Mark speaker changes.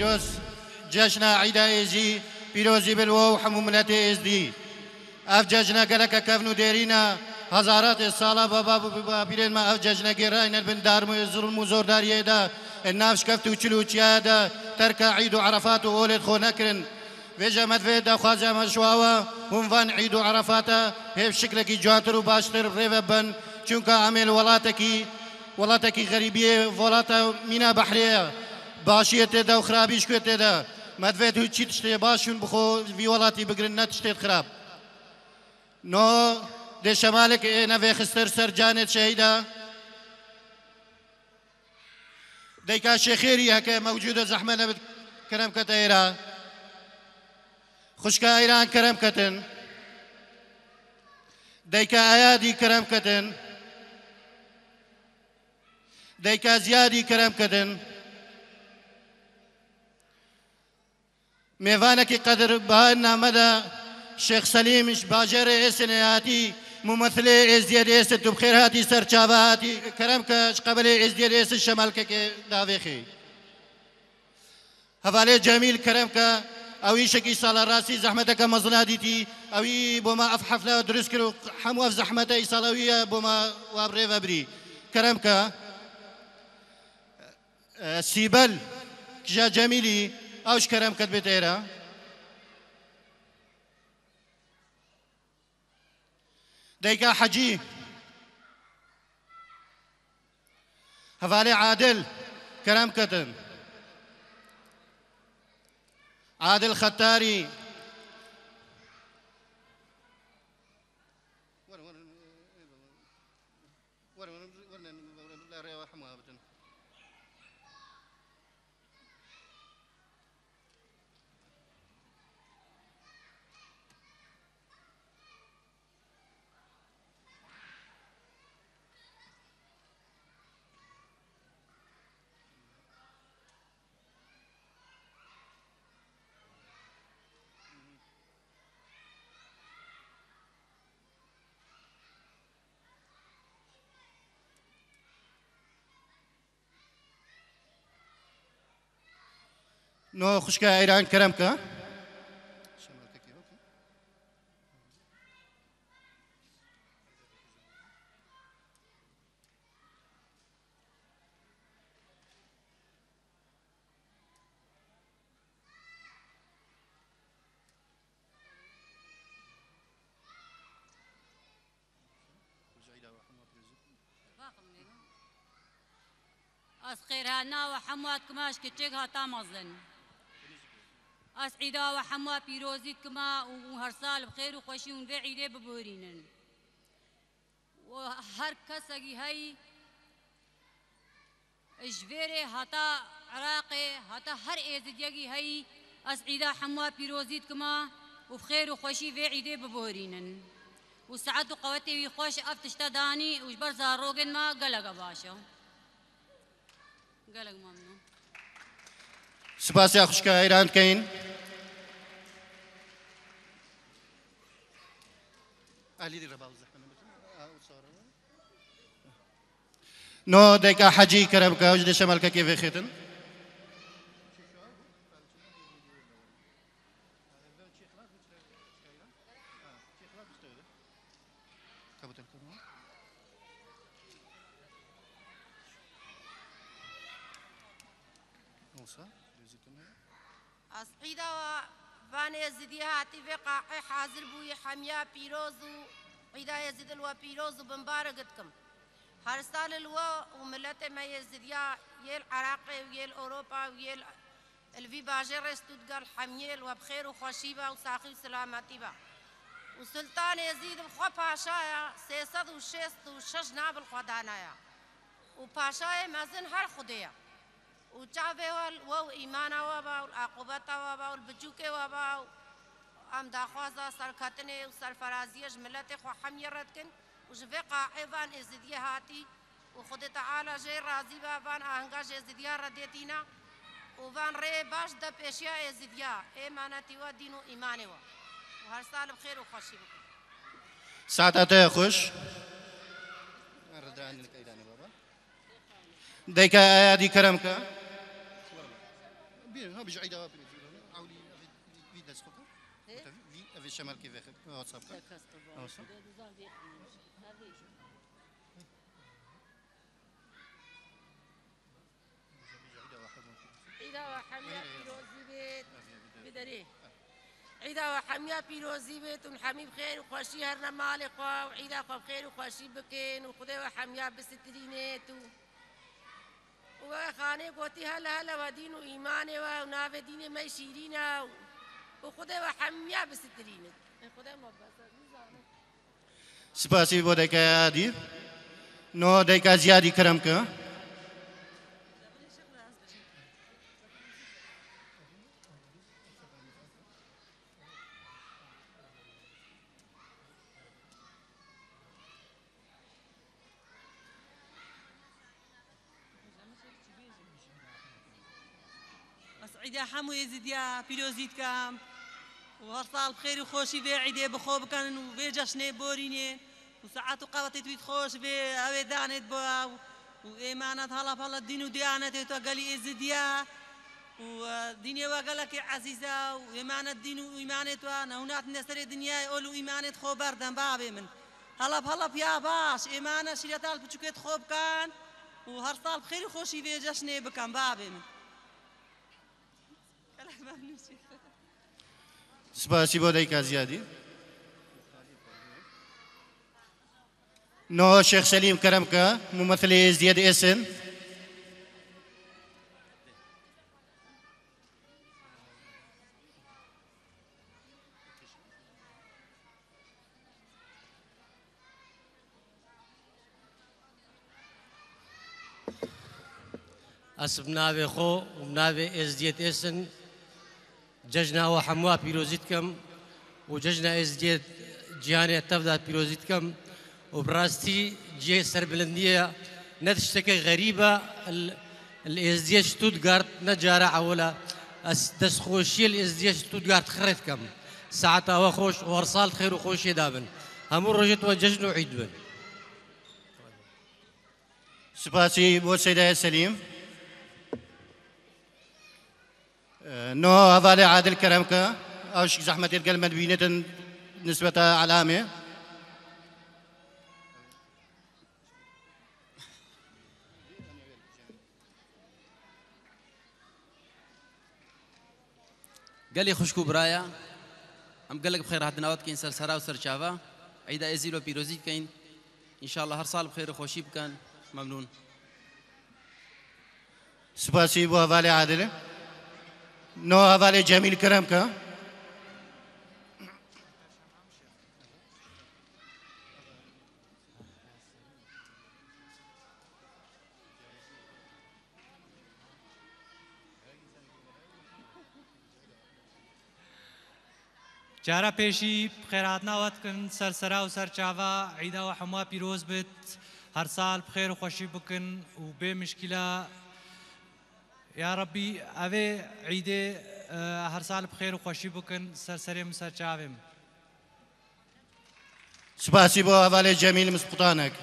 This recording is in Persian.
Speaker 1: پیروز جشن عيد ايزي پیروزی بالو وحمو ملت ازدی اف جشن گلک کفنو دیرینا هزارات السالا بابا بيرين ما اف جشن گراين البن دارمو ظلم وزورداريه دا النافش كفتو چلو چيادا ترك عيد عرفات وولد خو نكرن ویجا مدفع دا خوازه مشواوا هم فان عيد عرفاتا هيف شكلكي جواتر و باشتر ريفا بن چونك عمل ولاتكي غريبية ولاتا مينا بحرية باشية دا و خرابيش كويت دا مدفع تو چي تشتي باشون بخو في ولاتي بقرن نتشتي خراب نو دي شمالك نفي خستر سر جانت شهيدا ديكا شيخيري هكا موجودة زحمة نبت كرم كتايرا خشكا ايران كرم كتن ديكا ايادي كرم كتن ديكا زيادي كرم كتن ميفانك قدر بهانا مدى شيخ سليم باجر اسنياتي ممثلة ازدياد اس تبخير هاتي سرچاوا هاتي كرمك قبل ازدياد اس شمالك دافيخي حوالي جميل كرمك اوي شكي صال راسي زحمتك مزناديتي اوي بوما اف حفله درس كرو حمو اف زحمتي صالويه بوما وابري فابري كرمك سيبل كجا جميلي اوش كرمك بتيرا ديكا حجي حوالي عادل كرم كتن عادل ختاري نو خشكا ايران كرمكا
Speaker 2: أسخيرها وحموات كماش كتشيكها تامزن أسعيدا وحموا بيروزيت كما وهرسال بخير وخوشي ونبي عيدي ببورينن وهر كساقي هاي جبيري هتا عراقي هتا هر ايزدياقي هاي أسعيدا حموا بيروزيت كما وبخير وخوشي في عيدي ببورينن وسعد وقوتي ويخوش أفتشتا داني وجبر زاروغن ما قلق باشا قلق ممنون
Speaker 1: سپاس یا خوشکا ایران کین نو ديكا حجي كرمكا وجد شمالك كيف خيتن
Speaker 3: أصعيدا وفاني زديها تفقع حاضر بوي حميا بيروزو عيدا يزيد الوا بيروزو بمبارقتكم هر سال الوا وملت ما يزديا يل عراقي ويل أوروبا ويل الفي باجر استودقال حميل وبخير وخشيبة وساقي وسلامتي با وسلطان يزيد بخوا باشايا سيسد وشيست وشش نابل خدانايا وباشايا مازن هر خديا وجابه و إيمانا وابا والعقوبتا وابا والبجوكي وابا أم داخوازا سركتني وسرفرازيش ملتي خو حميرت كن وجفقا عيفان إزديا هاتي وخد تعالى جي رازي بابان أهنگا جي إزديا رديتينا وفان ري باش دا بيشيا إزديا إيمانتي ودينو إيماني وهر سال بخير وخوشي بكم
Speaker 1: ساعتها خوش ديكا ايادي كرمكا بيان ها بيجي عيدا عولي في داس خطا في افي شمال كيف واتساب
Speaker 3: عيدا وحميا بيروزي بيت بدري عيدا وحميا بيروزي بيت ونحمي بخير وخوشي هرنا مالي خوا وعيدا خوا بخير وخوشي بكين وخذي وحميا بسترينيت وخانه قوتي هلا هلا ودين وإيمانه ونافع دين ما يشيرينا وخذي وحميا بسترينيت خذي ما
Speaker 1: سپاسی بۆ دایکە یادی نۆ دایکە زیادی کەرەم کە
Speaker 4: عيدا حمو يزيديا بيروزيت كام وهرصال بخير وخوشي في عيدي بخو بكن وفي جشني بوريني وساعات وقوتي تويت خوش في اوي دانت بوا وايمانات هلا الدين وديانت وقالي يزيديا وديني وقالك يا عزيزة وايمانات الدين وايمانت ونونات نسر الدنيا يقولوا ايمانت خو بردن بابي من هلا يا باش ايمانة شريطال بتشوكيت خوب كان وهرصال بخير وخوشي في جشني بكن بابي من
Speaker 1: سپاسی بۆ دایکە زیادی نۆ شێخ سەلیم کەرەم کە ممثل ازدیاد اسن
Speaker 5: اسب ناوي خو وناوي ازديت اسن ججنا وحموا بيروزيتكم وججنا ازديت جياني تفضل بيروزيتكم وبراستي جي سربلندية نتشتكي غريبة الازديت شتوتغارت نجارة ولا دسخوشي الازديت شتوتغارت خريتكم ساعتها وخوش ورصال خير وخوش دابن همون رجت وججنو عيد بن
Speaker 1: سپاسی بۆ سەیدای سەلیم نۆ هەڤالێ عادل کەرەم کە ئەوشی زەحمەتێت گەلمە بینێتن نسبەتە عەلامێ
Speaker 6: قالي خشكو برايا ام قال لك بخير هاد ناوت كاين سرسرا وسرشافا عيدا ازيلو بيروزيت كاين ان شاء الله هر صال بخير وخوشي بكان ممنون
Speaker 1: سپاسی بۆ هەڤالێ عادل نۆ هەڤالێ جەمیل کەرەم کە
Speaker 7: جارا پێشی خێرهاتناوەتکن سەرسەرا و سەرچاوە عیدا و هەموو پیرۆز بێت هەر ساڵ بخێر و خۆشی بکن و بێ مشکلە یا ربی ئەوێ عیدێ هەر ساڵ بخێر و خۆشی بکن سەرسەرێم سەرچاوێم
Speaker 1: سپاسی بۆ هەڤالێ جەمیل مسقوتانێک